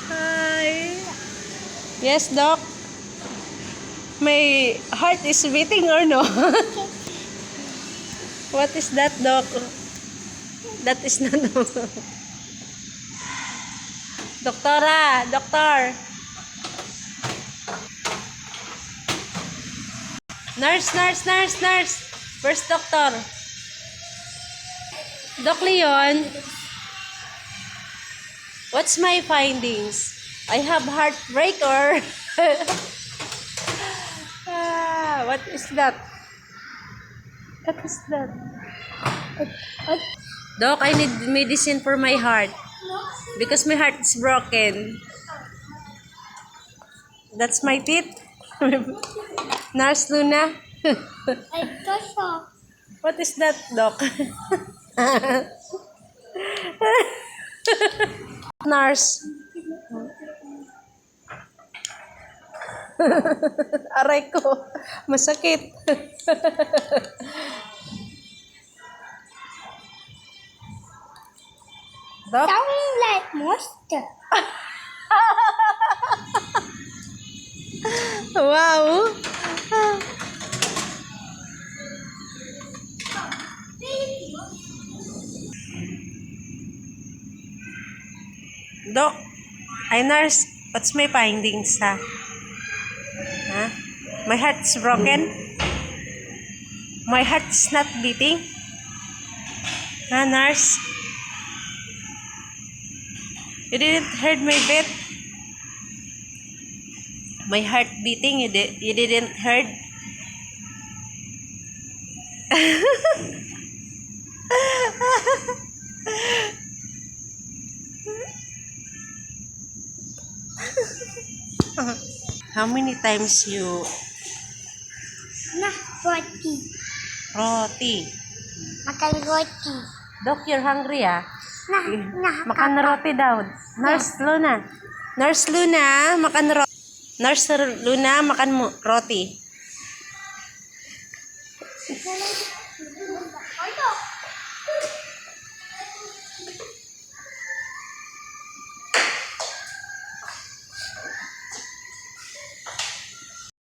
Hi. Yes, Doc. My heart is beating or no? What is that, Doc? That is not Doktora, doctor. Nurse, nurse, nurse, nurse. First doctor. Doc Leon, what's my findings? I have heartbreak or what is that? What is that? Doc, I need medicine for my heart because my heart is broken. That's my teeth. Nurse Luna. What is that, Doc? Nurse. Aray ko. Masakit. Doc? Sound like monster. Wow. Doc, I nurse. What's my findings, ha? Huh? My heart's broken. My heart's not beating. Ha, nurse? You didn't heard my beat? My heart beating, you didn't heard? How many times you Nah, roti. roti? Makan roti. Doc, you're hungry, ah? Nah, Makan roti daw. Nurse Luna. Nurse Luna, makan roti. Nurse Luna, makan mo roti.